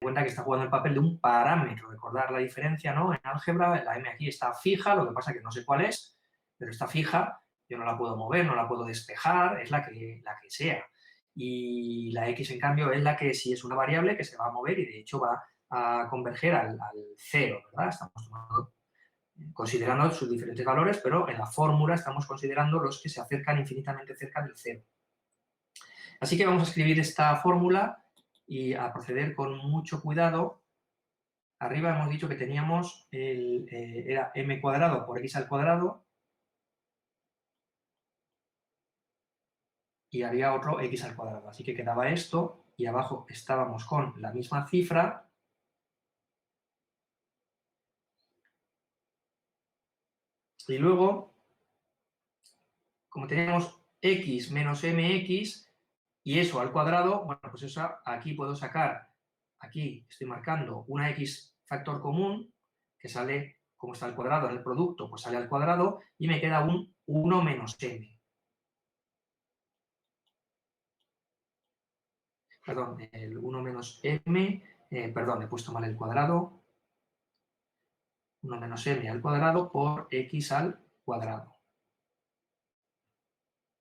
cuenta que está jugando el papel de un parámetro. Recordar la diferencia, ¿no? En álgebra, la m aquí está fija, lo que pasa es que no sé cuál es, pero está fija, yo no la puedo mover, no la puedo despejar, es la que sea. Y la x, en cambio, es la que sí es una variable que se va a mover y, de hecho, va a converger al cero, ¿verdad? Estamos considerando sus diferentes valores, pero en la fórmula estamos considerando los que se acercan infinitamente cerca del cero. Así que vamos a escribir esta fórmula y a proceder con mucho cuidado. Arriba hemos dicho que teníamos, era m cuadrado por x al cuadrado, y había otro x al cuadrado. Así que quedaba esto, y abajo estábamos con la misma cifra. Y luego, como teníamos x menos mx, y eso al cuadrado, bueno, pues eso aquí puedo sacar, aquí estoy marcando una x factor común, que sale, como está al cuadrado en el producto, pues sale al cuadrado, y me queda un 1 menos m. Perdón, el 1 menos m, perdón, he puesto mal el cuadrado, 1 menos m al cuadrado por x al cuadrado.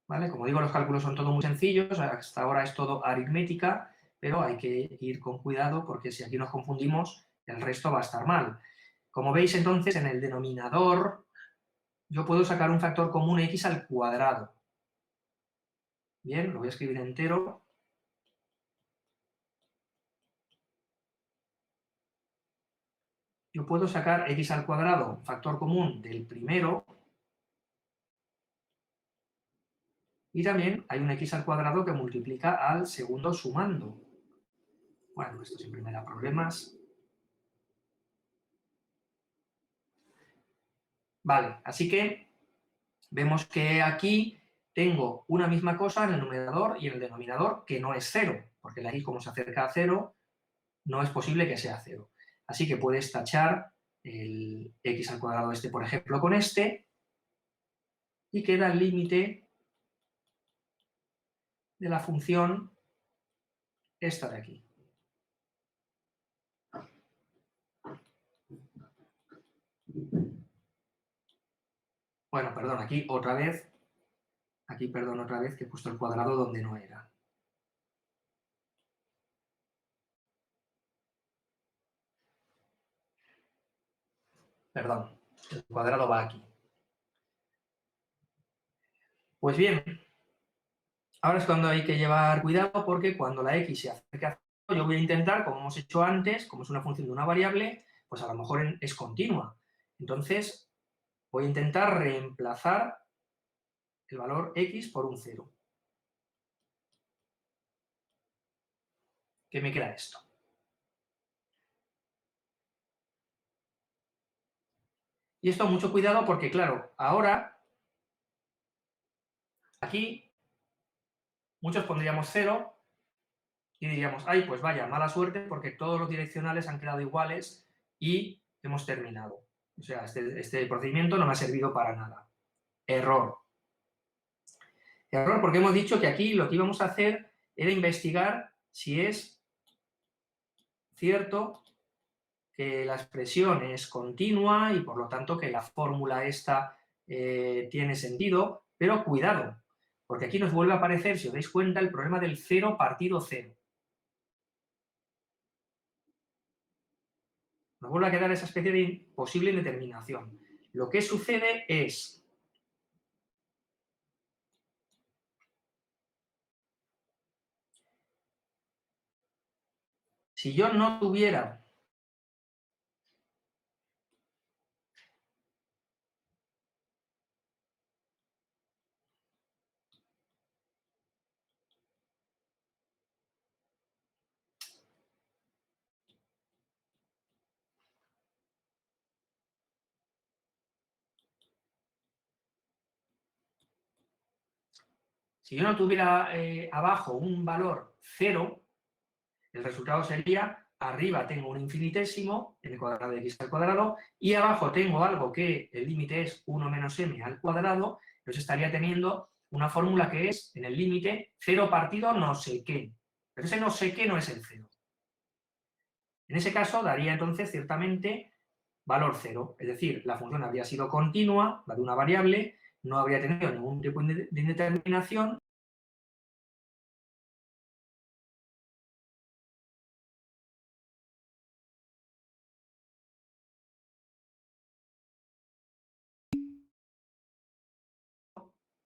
¿Vale? Como digo, los cálculos son todos muy sencillos, hasta ahora es todo aritmética, pero hay que ir con cuidado porque si aquí nos confundimos, el resto va a estar mal. Como veis, entonces, en el denominador yo puedo sacar un factor común x al cuadrado. Bien, lo voy a escribir entero. Yo puedo sacar x al cuadrado, factor común del primero, y también hay un x al cuadrado que multiplica al segundo sumando. Bueno, esto siempre me da problemas. Vale, así que vemos que aquí tengo una misma cosa en el numerador y en el denominador que no es 0, porque la x, como se acerca a 0, no es posible que sea 0. Así que puedes tachar el x al cuadrado este, por ejemplo, con este, y queda el límite de la función esta de aquí. Bueno, perdón, aquí otra vez que he puesto el cuadrado donde no era. Perdón, el cuadrado va aquí. Pues bien, ahora es cuando hay que llevar cuidado porque cuando la x se acerca a 0, yo voy a intentar, como hemos hecho antes, como es una función de una variable, pues a lo mejor es continua. Entonces, voy a intentar reemplazar el valor x por un 0. ¿Qué me queda esto? Y esto mucho cuidado porque, claro, ahora, aquí, muchos pondríamos 0 y diríamos, ay, pues vaya, mala suerte porque todos los direccionales han quedado iguales y hemos terminado. O sea, este procedimiento no me ha servido para nada. Error. Error porque hemos dicho que aquí lo que íbamos a hacer era investigar si es cierto que la expresión es continua y por lo tanto que la fórmula esta tiene sentido, pero cuidado, porque aquí nos vuelve a aparecer, si os dais cuenta, el problema del 0 partido 0. Nos vuelve a quedar esa especie de posible indeterminación. Lo que sucede es, si yo no tuviera abajo un valor 0, el resultado sería, arriba tengo un infinitésimo, m cuadrado de x al cuadrado, y abajo tengo algo que el límite es 1 menos m al cuadrado, entonces estaría teniendo una fórmula que es, en el límite, 0 partido no sé qué. Pero ese no sé qué no es el 0. En ese caso daría entonces ciertamente valor 0, es decir, la función habría sido continua, la de una variable, no habría tenido ningún tipo de indeterminación.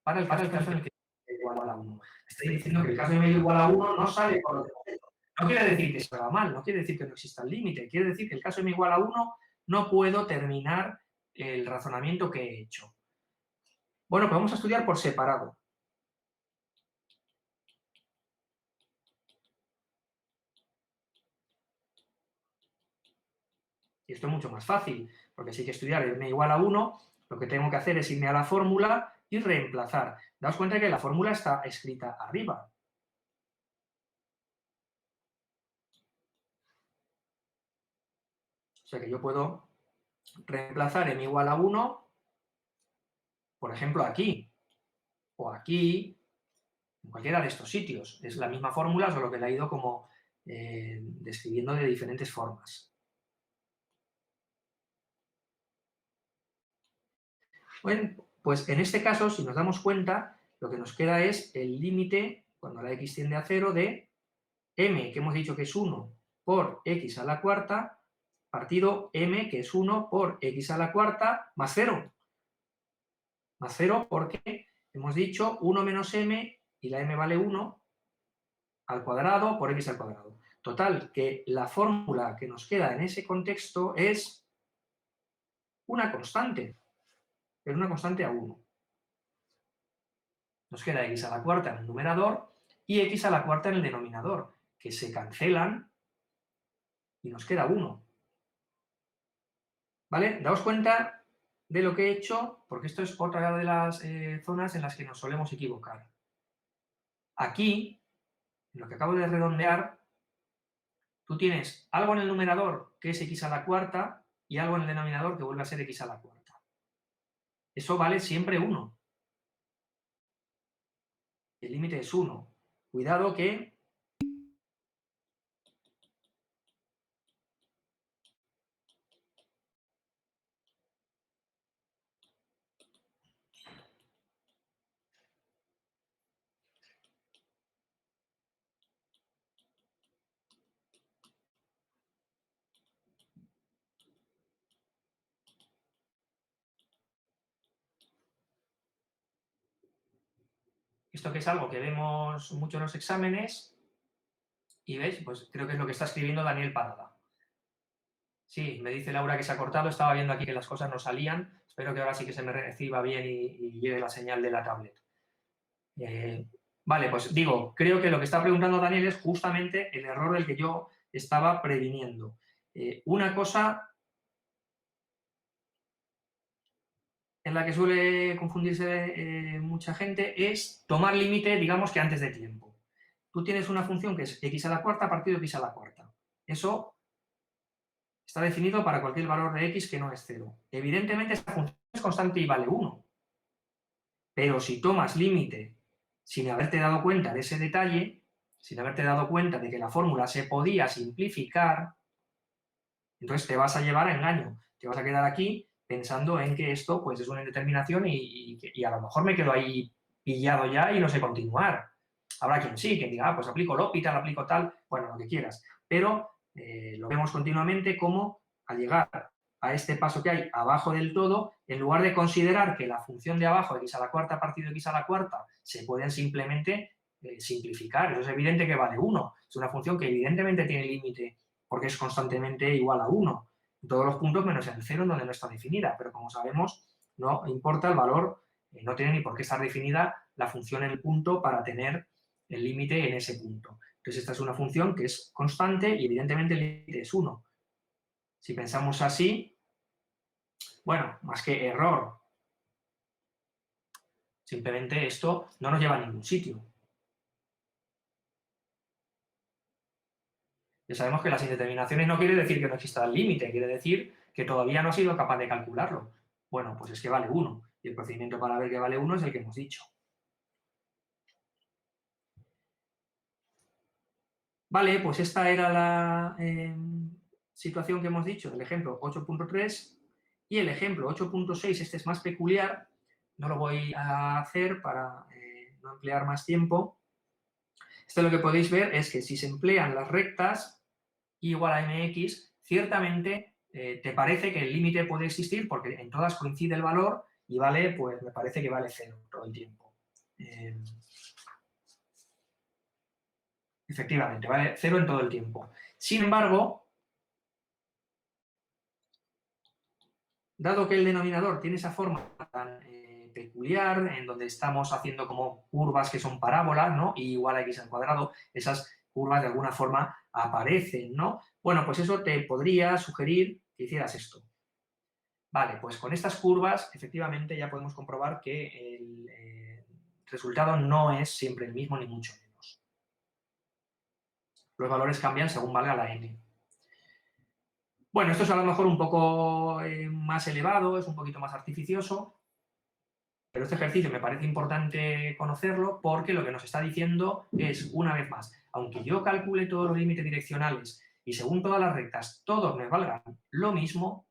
Para el caso en el que es igual a 1. Estoy diciendo que el caso de medio igual a 1 no sale por los defectos. No quiere decir que se haga mal, no quiere decir que no exista el límite, quiere decir que el caso de medio igual a 1 no puedo terminar el razonamiento que he hecho. Bueno, pues vamos a estudiar por separado. Y esto es mucho más fácil, porque si hay que estudiar el m igual a 1, lo que tengo que hacer es irme a la fórmula y reemplazar. Daos cuenta que la fórmula está escrita arriba. O sea que yo puedo reemplazar m igual a 1, por ejemplo, aquí, o aquí, en cualquiera de estos sitios. Es la misma fórmula, solo que la he ido como describiendo de diferentes formas. Bueno, pues en este caso, si nos damos cuenta, lo que nos queda es el límite, cuando la x tiende a 0, de m, que hemos dicho que es 1 por x a la cuarta, partido m, que es 1 por x a la cuarta, más 0. Más 0 porque hemos dicho 1 menos m, y la m vale 1, al cuadrado por x al cuadrado. Total, que la fórmula que nos queda en ese contexto es una constante, pero una constante a 1. Nos queda x a la cuarta en el numerador y x a la cuarta en el denominador, que se cancelan y nos queda 1. ¿Vale? Daos cuenta de lo que he hecho, porque esto es otra de las zonas en las que nos solemos equivocar. Aquí, en lo que acabo de redondear, tú tienes algo en el numerador que es x a la cuarta y algo en el denominador que vuelve a ser x a la cuarta. Eso vale siempre 1. El límite es 1. Cuidado que esto que es algo que vemos mucho en los exámenes, y veis, pues creo que es lo que está escribiendo Daniel Parada. Sí, me dice Laura que se ha cortado, estaba viendo aquí que las cosas no salían, espero que ahora sí que se me reciba bien y llegue la señal de la tablet. Vale, pues digo, creo que lo que está preguntando Daniel es justamente el error del que yo estaba previniendo. Una cosa en la que suele confundirse mucha gente es tomar límite, digamos que antes de tiempo. Tú tienes una función que es x a la cuarta partido x a la cuarta. Eso está definido para cualquier valor de x que no es 0. Evidentemente, esta función es constante y vale 1. Pero si tomas límite sin haberte dado cuenta de ese detalle, sin haberte dado cuenta de que la fórmula se podía simplificar, entonces te vas a llevar a engaño. Te vas a quedar aquí pensando en que esto pues, es una indeterminación y a lo mejor me quedo ahí pillado ya y no sé continuar. Habrá quien sí, que diga, pues aplico L'Hopital, aplico tal, bueno, lo que quieras. Pero lo vemos continuamente como al llegar a este paso que hay abajo del todo, en lugar de considerar que la función de abajo, x a la cuarta partido x a la cuarta, se pueden simplemente simplificar. Eso es evidente que vale 1. Es una función que evidentemente tiene límite porque es constantemente igual a 1. En todos los puntos menos en el 0 donde no está definida, pero como sabemos, no importa el valor, no tiene ni por qué estar definida la función en el punto para tener el límite en ese punto. Entonces esta es una función que es constante y evidentemente el límite es 1. Si pensamos así, bueno, más que error, simplemente esto no nos lleva a ningún sitio. Ya sabemos que las indeterminaciones no quiere decir que no exista el límite, quiere decir que todavía no ha sido capaz de calcularlo. Bueno, pues es que vale 1, y el procedimiento para ver que vale 1 es el que hemos dicho. Vale, pues esta era situación que hemos dicho, del ejemplo 8.3, y el ejemplo 8.6, este es más peculiar, no lo voy a hacer para no emplear más tiempo. Esto lo que podéis ver es que si se emplean las rectas y igual a mx, ciertamente te parece que el límite puede existir porque en todas coincide el valor y vale, pues me parece que vale 0 todo el tiempo. Efectivamente, vale 0 en todo el tiempo. Sin embargo, dado que el denominador tiene esa forma tan peculiar, en donde estamos haciendo como curvas que son parábolas, ¿no? Y igual a x al cuadrado, esas curvas de alguna forma aparecen, ¿no? Bueno, pues eso te podría sugerir que hicieras esto. Vale, pues con estas curvas, efectivamente, ya podemos comprobar que el resultado no es siempre el mismo, ni mucho menos. Los valores cambian según valga la n. Bueno, esto es a lo mejor un poco más elevado, es un poquito más artificioso, pero este ejercicio me parece importante conocerlo porque lo que nos está diciendo es, una vez más, aunque yo calcule todos los límites direccionales y según todas las rectas todos me valgan lo mismo,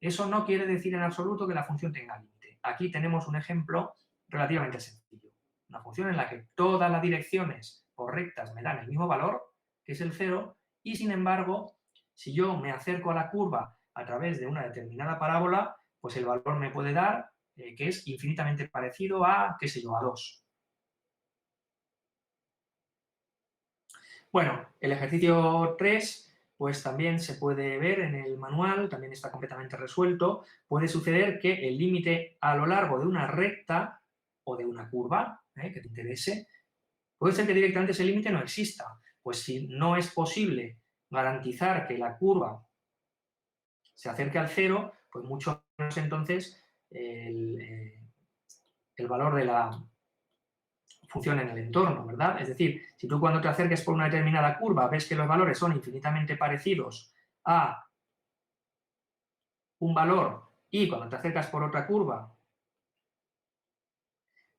eso no quiere decir en absoluto que la función tenga límite. Aquí tenemos un ejemplo relativamente sencillo. Una función en la que todas las direcciones por rectas me dan el mismo valor, que es el 0, y sin embargo, si yo me acerco a la curva a través de una determinada parábola, pues el valor me puede dar que es infinitamente parecido a, qué sé yo, a 2. Bueno, el ejercicio 3 pues también se puede ver en el manual, también está completamente resuelto. Puede suceder que el límite a lo largo de una recta o de una curva, que te interese, puede ser que directamente ese límite no exista. Pues si no es posible garantizar que la curva se acerque al 0, pues mucho menos entonces el valor de la función en el entorno, ¿verdad? Es decir, si tú cuando te acerques por una determinada curva ves que los valores son infinitamente parecidos a un valor y cuando te acercas por otra curva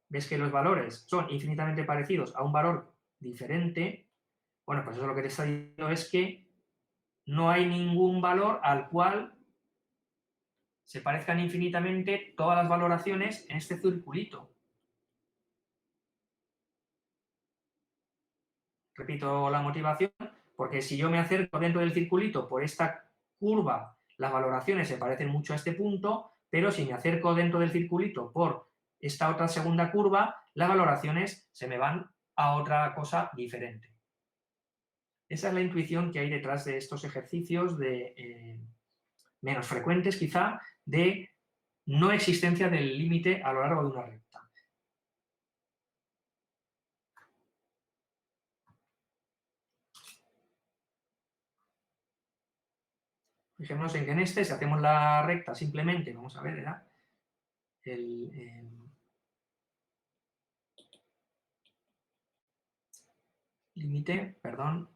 ves que los valores son infinitamente parecidos a un valor diferente, bueno, pues eso lo que te está diciendo es que no hay ningún valor al cual se parezcan infinitamente todas las valoraciones en este circulito. Repito la motivación, porque si yo me acerco dentro del circulito por esta curva, las valoraciones se parecen mucho a este punto, pero si me acerco dentro del circulito por esta otra segunda curva, las valoraciones se me van a otra cosa diferente. Esa es la intuición que hay detrás de estos ejercicios de menos frecuentes quizá, de no existencia del límite a lo largo de una recta. Fijémonos en que en este, si hacemos la recta simplemente, vamos a ver, era el límite, perdón,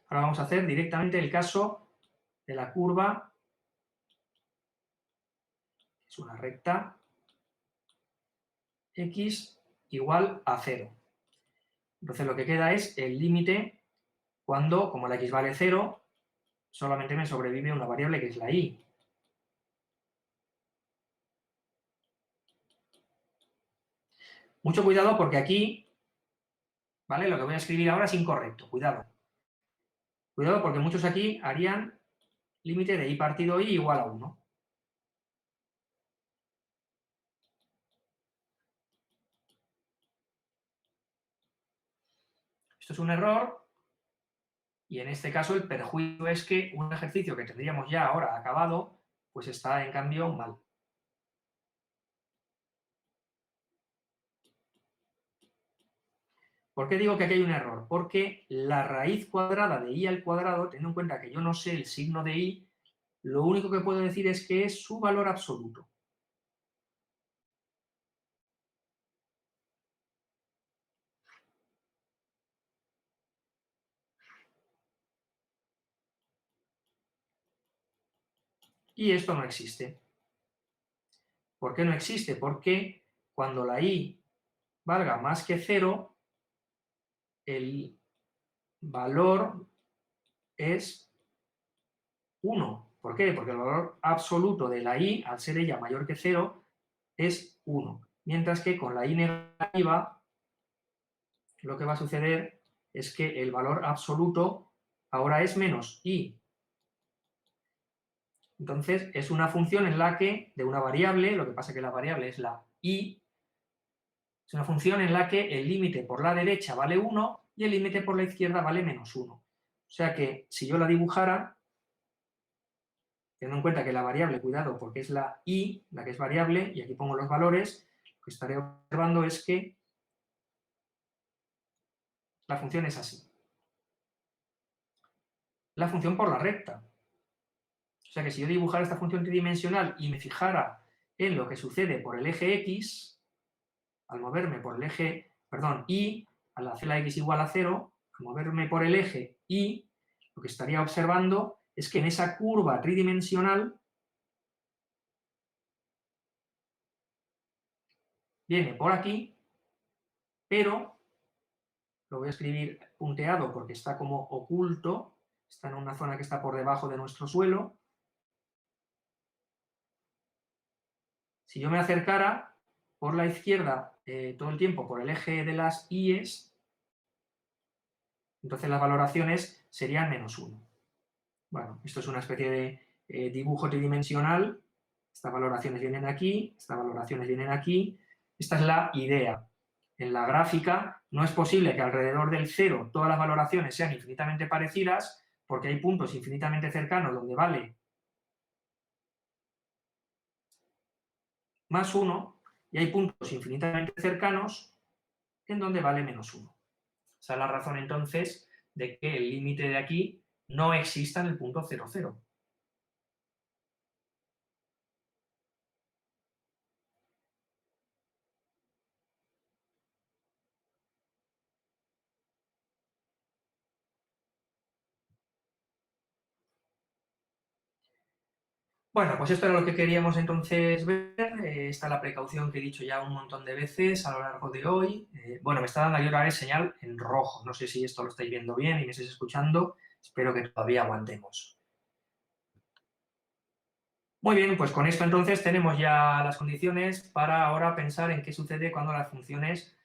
ahora vamos a hacer directamente el caso de la curva, que es una recta, x igual a 0. Entonces lo que queda es el límite cuando, como la x vale 0, solamente me sobrevive una variable que es la y. Mucho cuidado porque aquí, ¿vale? Lo que voy a escribir ahora es incorrecto, cuidado. Cuidado porque muchos aquí harían límite de y partido y igual a 1. Esto es un error y en este caso el perjuicio es que un ejercicio que tendríamos ya ahora acabado, pues está en cambio mal. ¿Por qué digo que aquí hay un error? Porque la raíz cuadrada de y al cuadrado, teniendo en cuenta que yo no sé el signo de y, lo único que puedo decir es que es su valor absoluto. Y esto no existe. ¿Por qué no existe? Porque cuando la i valga más que 0, el valor es 1. ¿Por qué? Porque el valor absoluto de la i, al ser ella mayor que 0, es 1. Mientras que con la i negativa, lo que va a suceder es que el valor absoluto ahora es menos i. Entonces, es una función en la que, de una variable, lo que pasa es que la variable es la i, es una función en la que el límite por la derecha vale 1 y el límite por la izquierda vale menos 1. O sea que, si yo la dibujara, teniendo en cuenta que la variable, cuidado, porque es la i, la que es variable, y aquí pongo los valores, lo que estaré observando es que la función es así. La función por la recta. O sea que si yo dibujara esta función tridimensional y me fijara en lo que sucede por el eje x, al moverme por el eje, perdón, y, al hacer la x igual a 0, al moverme por el eje y, lo que estaría observando es que en esa curva tridimensional viene por aquí, pero lo voy a escribir punteado porque está como oculto, está en una zona que está por debajo de nuestro suelo. Si yo me acercara por la izquierda todo el tiempo por el eje de las i's, entonces las valoraciones serían menos 1. Bueno, esto es una especie de dibujo tridimensional. Estas valoraciones vienen aquí, estas valoraciones vienen aquí. Esta es la idea. En la gráfica no es posible que alrededor del 0 todas las valoraciones sean infinitamente parecidas, porque hay puntos infinitamente cercanos donde vale más 1 y hay puntos infinitamente cercanos en donde vale menos 1. Esa es la razón entonces de que el límite de aquí no exista en el punto 0, 0. Bueno, pues esto era lo que queríamos entonces ver. Esta es la precaución que he dicho ya un montón de veces a lo largo de hoy. Bueno, me está dando aquí otra vez señal en rojo. No sé si esto lo estáis viendo bien y me estáis escuchando. Espero que todavía aguantemos. Muy bien, pues con esto entonces tenemos ya las condiciones para ahora pensar en qué sucede cuando las funciones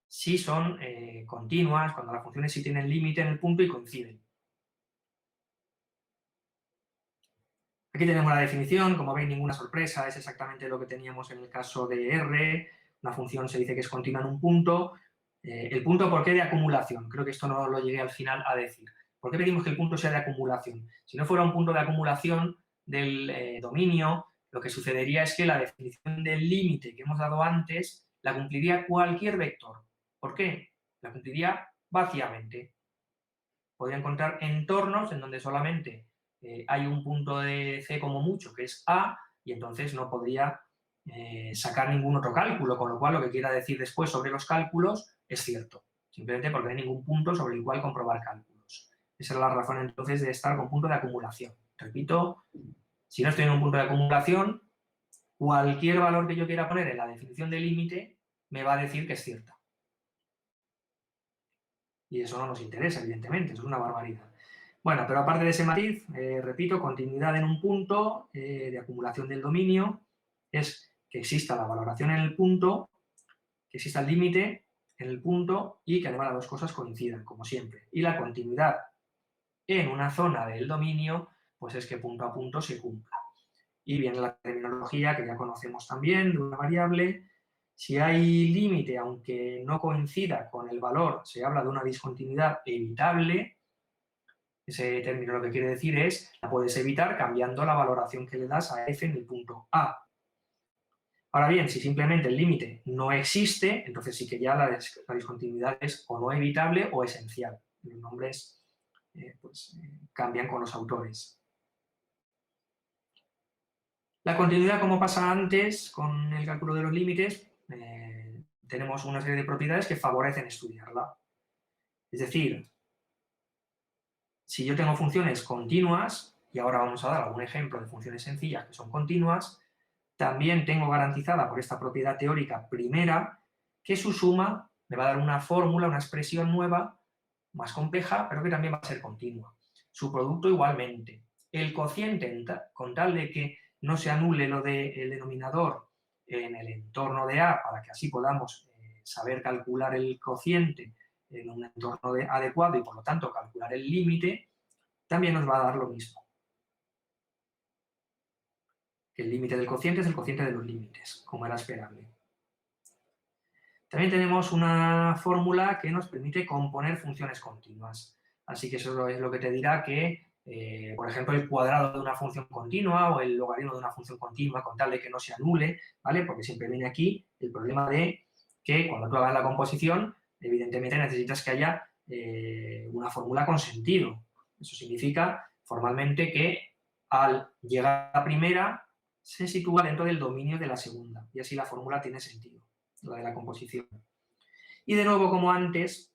sí son continuas, cuando las funciones sí tienen límite en el punto y coinciden. Aquí tenemos la definición, como veis, ninguna sorpresa, es exactamente lo que teníamos en el caso de R. Una función se dice que es continua en un punto. El punto, ¿por qué de acumulación? Creo que esto no lo llegué al final a decir. ¿Por qué pedimos que el punto sea de acumulación? Si no fuera un punto de acumulación del dominio, lo que sucedería es que la definición del límite que hemos dado antes la cumpliría cualquier vector. ¿Por qué? La cumpliría vacíamente. Podría encontrar entornos en donde solamente hay un punto de C como mucho, que es A, y entonces no podría sacar ningún otro cálculo, con lo cual lo que quiera decir después sobre los cálculos es cierto, simplemente porque no hay ningún punto sobre el cual comprobar cálculos. Esa es la razón entonces de estar con punto de acumulación. Repito, si no estoy en un punto de acumulación, cualquier valor que yo quiera poner en la definición de límite me va a decir que es cierta. Y eso no nos interesa, evidentemente, eso es una barbaridad. Bueno, pero aparte de ese matiz, repito, continuidad en un punto de acumulación del dominio es que exista la valoración en el punto, que exista el límite en el punto y que además las dos cosas coincidan, como siempre. Y la continuidad en una zona del dominio, pues es que punto a punto se cumpla. Y viene la terminología que ya conocemos también de una variable. Si hay límite, aunque no coincida con el valor, se habla de una discontinuidad evitable. Ese término lo que quiere decir es, la puedes evitar cambiando la valoración que le das a f en el punto A. Ahora bien, si simplemente el límite no existe, entonces sí que ya la discontinuidad es o no evitable o esencial. Los nombres cambian con los autores. La continuidad, como pasa antes con el cálculo de los límites, tenemos una serie de propiedades que favorecen estudiarla. Es decir, si yo tengo funciones continuas, y ahora vamos a dar algún ejemplo de funciones sencillas que son continuas, También tengo garantizada por esta propiedad teórica primera que su suma me va a dar una fórmula, una expresión nueva, más compleja, pero que también va a ser continua. Su producto igualmente. El cociente, con tal de que no se anule lo del denominador en el entorno de A, para que así podamos saber calcular el cociente en un entorno adecuado y, por lo tanto, calcular el límite, también nos va a dar lo mismo. El límite del cociente es el cociente de los límites, como era esperable. También tenemos una fórmula que nos permite componer funciones continuas. Así que eso es lo que te dirá que, por ejemplo, el cuadrado de una función continua o el logaritmo de una función continua, con tal de que no se anule, ¿vale? Porque siempre viene aquí el problema de que cuando tú hagas la composición, evidentemente necesitas que haya una fórmula con sentido. Eso significa formalmente que al llegar a la primera se sitúa dentro del dominio de la segunda y así la fórmula tiene sentido, la de la composición. Y de nuevo, como antes,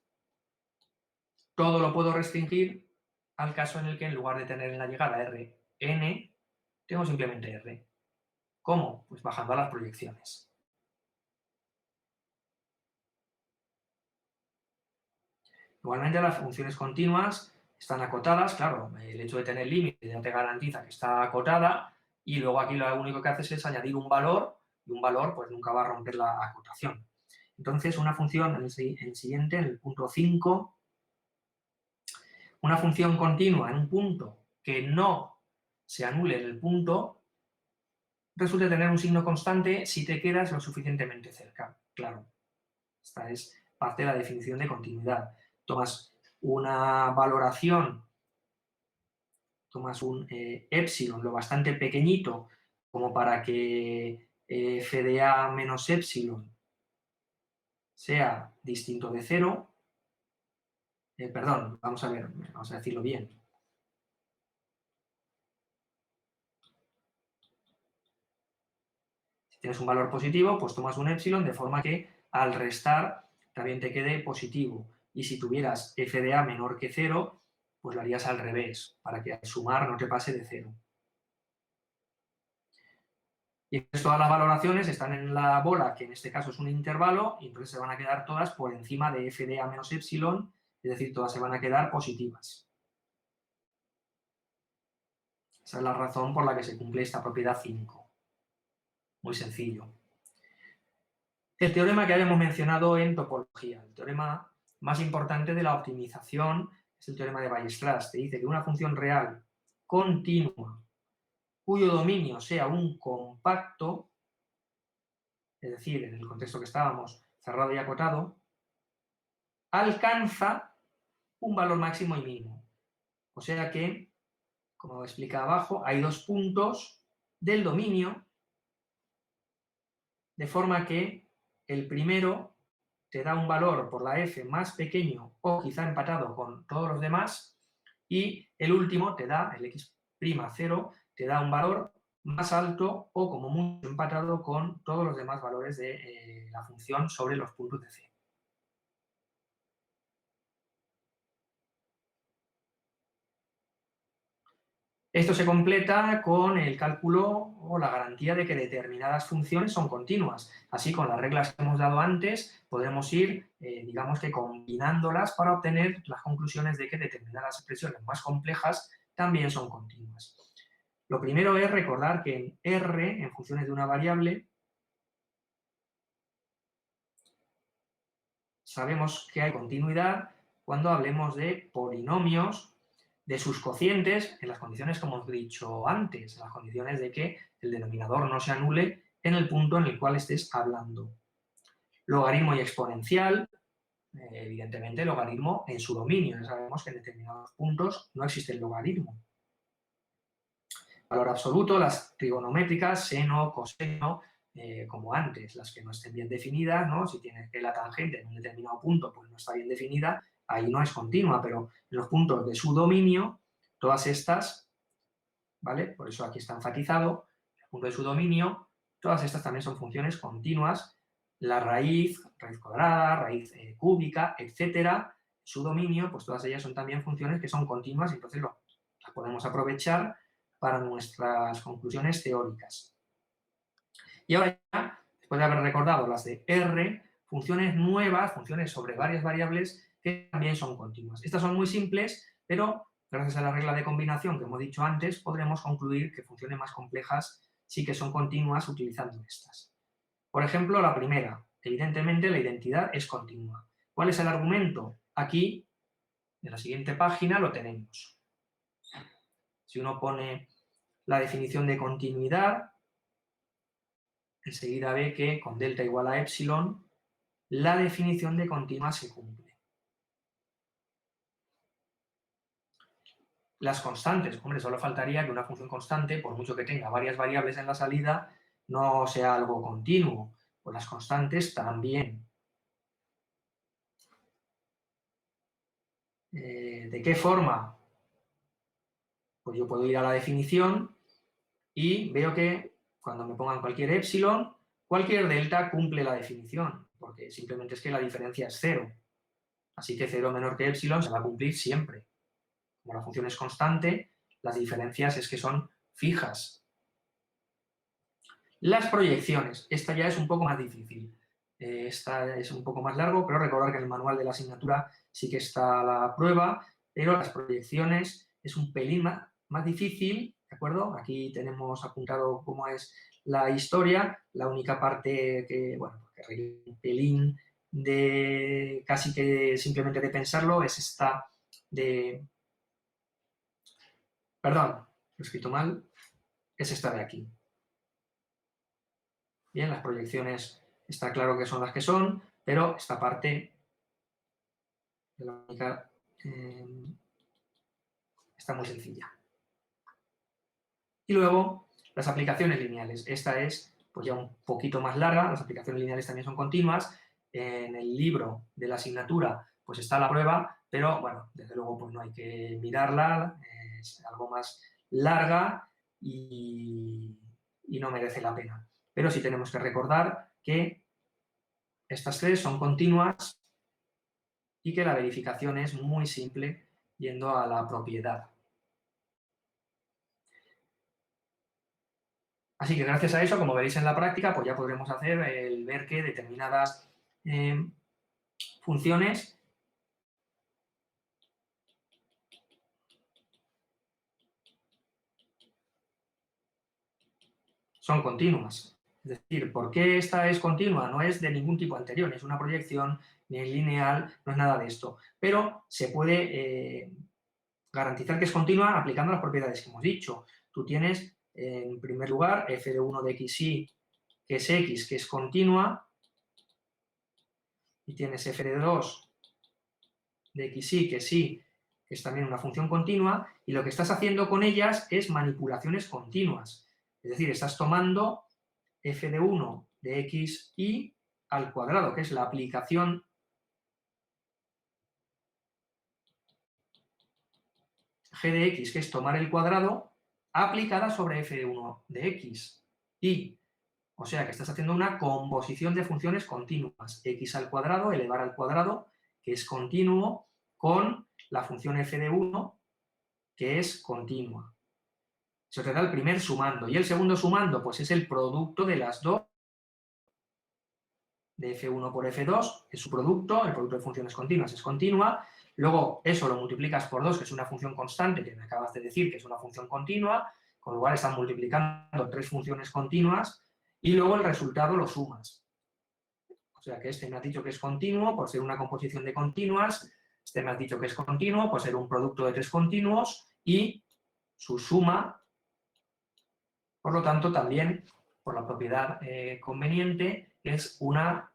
todo lo puedo restringir al caso en el que en lugar de tener en la llegada Rn, tengo simplemente R. ¿Cómo? Pues bajando a las proyecciones. Igualmente las funciones continuas están acotadas, claro, el hecho de tener límite ya te garantiza que está acotada y luego aquí lo único que haces es añadir un valor y un valor pues nunca va a romper la acotación. Entonces una función en el siguiente, en el punto 5, una función continua en un punto que no se anule en el punto, resulta tener un signo constante si te quedas lo suficientemente cerca. Claro, esta es parte de la definición de continuidad. Tomas una valoración, tomas un epsilon lo bastante pequeñito como para que f de a menos epsilon sea distinto de 0. Perdón, vamos a ver, vamos a decirlo bien. Si tienes un valor positivo, pues tomas un epsilon de forma que al restar también te quede positivo. Y si tuvieras f de a menor que 0, pues lo harías al revés, para que al sumar no te pase de 0. Y entonces todas las valoraciones están en la bola, que en este caso es un intervalo, y entonces se van a quedar todas por encima de f de a menos epsilon, es decir, todas se van a quedar positivas. Esa es la razón por la que se cumple esta propiedad 5. Muy sencillo. El teorema que habíamos mencionado en topología, el teorema más importante de la optimización, es el teorema de Weierstrass. Te dice que una función real continua cuyo dominio sea un compacto, es decir, en el contexto que estábamos, cerrado y acotado, alcanza un valor máximo y mínimo. O sea que, como explica abajo, hay dos puntos del dominio, de forma que el primero te da un valor por la f más pequeño o quizá empatado con todos los demás, y el último te da, el x'0, te da un valor más alto o como mucho empatado con todos los demás valores de la función sobre los puntos de c. Esto se completa con el cálculo o la garantía de que determinadas funciones son continuas. Así, con las reglas que hemos dado antes, podremos ir, digamos que combinándolas para obtener las conclusiones de que determinadas expresiones más complejas también son continuas. Lo primero es recordar que en R, en funciones de una variable, sabemos que hay continuidad cuando hablemos de polinomios, de sus cocientes, en las condiciones que hemos dicho antes, en las condiciones de que el denominador no se anule en el punto en el cual estés hablando. Logaritmo y exponencial, evidentemente logaritmo en su dominio, ya sabemos que en determinados puntos no existe el logaritmo. Valor absoluto, las trigonométricas, seno, coseno, como antes, las que no estén bien definidas, ¿no? Si tienes que la tangente en un determinado punto pues no está bien definida, ahí no es continua, pero en los puntos de su dominio, todas estas, ¿vale? Por eso aquí está enfatizado, el punto de su dominio, todas estas también son funciones continuas, la raíz cuadrada, raíz cúbica, etcétera, su dominio, pues todas ellas son también funciones que son continuas y entonces las podemos aprovechar para nuestras conclusiones teóricas. Y ahora ya, después de haber recordado las de R, funciones nuevas, funciones sobre varias variables que también son continuas. Estas son muy simples, pero gracias a la regla de combinación que hemos dicho antes, podremos concluir que funciones más complejas sí que son continuas utilizando estas. Por ejemplo, la primera, evidentemente la identidad es continua. ¿Cuál es el argumento? Aquí, en la siguiente página, lo tenemos. Si uno pone la definición de continuidad, enseguida ve que con delta igual a epsilon, la definición de continua se cumple. Las constantes, hombre, solo faltaría que una función constante, por mucho que tenga varias variables en la salida, no sea algo continuo. Pues las constantes también. ¿De qué forma? Pues yo puedo ir a la definición y veo que cuando me pongan cualquier epsilon, cualquier delta cumple la definición, porque simplemente es que la diferencia es 0. Así que 0 menor que epsilon se va a cumplir siempre. Como la función es constante, las diferencias es que son fijas. Las proyecciones, esta ya es un poco más difícil. Esta es un poco más largo, pero recordar que en el manual de la asignatura sí que está la prueba, pero las proyecciones es un pelín más difícil, ¿de acuerdo? Aquí tenemos apuntado cómo es la historia, la única parte que, bueno, que requiere un pelín de casi que simplemente de pensarlo es esta de... Perdón, lo he escrito mal, es esta de aquí. Bien, las proyecciones está claro que son las que son, pero esta parte de la única está muy sencilla. Y luego, las aplicaciones lineales. Esta es pues ya un poquito más larga, las aplicaciones lineales también son continuas. En el libro de la asignatura pues está la prueba, pero bueno, desde luego pues no hay que mirarla, es algo más larga y no merece la pena. Pero sí tenemos que recordar que estas tres son continuas y que la verificación es muy simple yendo a la propiedad. Así que gracias a eso, como veréis en la práctica, pues ya podremos hacer el ver que determinadas funciones son continuas. Es decir, ¿por qué esta es continua? No es de ningún tipo anterior, ni es una proyección, ni es lineal, no es nada de esto. Pero se puede garantizar que es continua aplicando las propiedades que hemos dicho. Tú tienes, en primer lugar, f de 1 de xy, que es x, que es continua, y tienes f de 2 de xy, que sí, que es también una función continua, y lo que estás haciendo con ellas es manipulaciones continuas. Es decir, estás tomando f de 1 de xy al cuadrado, que es la aplicación g de x, que es tomar el cuadrado, aplicada sobre f de 1 de x. Y, o sea, que estás haciendo una composición de funciones continuas. X al cuadrado, elevar al cuadrado, que es continuo, con la función f de 1, que es continua. Eso te da el primer sumando. Y el segundo sumando, pues es el producto de las dos, de f1 por f2, es su producto, el producto de funciones continuas es continua, luego eso lo multiplicas por 2, que es una función constante, que me acabas de decir que es una función continua, con lo cual están multiplicando tres funciones continuas, y luego el resultado lo sumas. O sea que este me has dicho que es continuo por ser una composición de continuas, este me has dicho que es continuo por ser un producto de tres continuos, y su suma, por lo tanto, también, por la propiedad conveniente, es una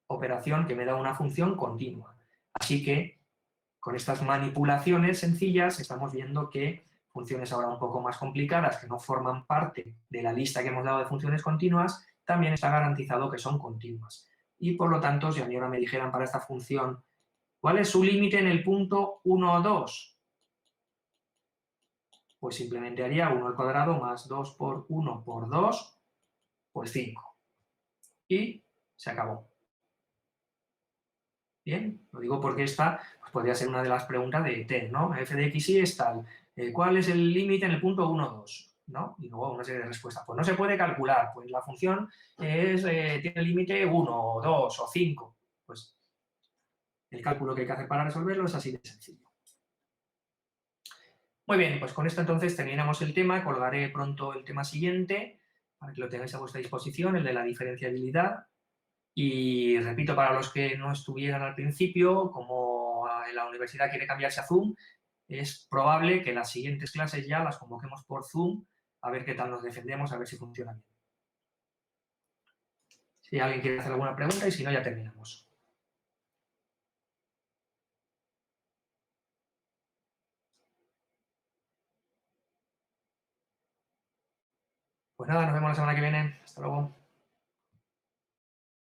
operación que me da una función continua. Así que, con estas manipulaciones sencillas, estamos viendo que funciones ahora un poco más complicadas, que no forman parte de la lista que hemos dado de funciones continuas, también está garantizado que son continuas. Y, por lo tanto, si a mí ahora me dijeran para esta función, ¿cuál es su límite en el punto 1, 2? Pues simplemente haría 1 al cuadrado más 2 por 1 por 2, pues 5. Y se acabó. Bien, lo digo porque esta pues podría ser una de las preguntas de TED, ¿no? f de x y es tal. ¿Cuál es el límite en el punto 1, 2? ¿no? Y luego una serie de respuestas. Pues no se puede calcular, pues la función tiene límite 1, o 2 o 5. Pues el cálculo que hay que hacer para resolverlo es así de sencillo. Muy bien, pues con esto entonces terminamos el tema. Colgaré pronto el tema siguiente para que lo tengáis a vuestra disposición, el de la diferenciabilidad. Y repito, para los que no estuvieran al principio, como en la universidad quiere cambiarse a Zoom, es probable que las siguientes clases ya las convoquemos por Zoom, a ver qué tal nos defendemos, a ver si funciona bien. Si alguien quiere hacer alguna pregunta y si no, ya terminamos. Pues nada, nos vemos la semana que viene. Hasta luego.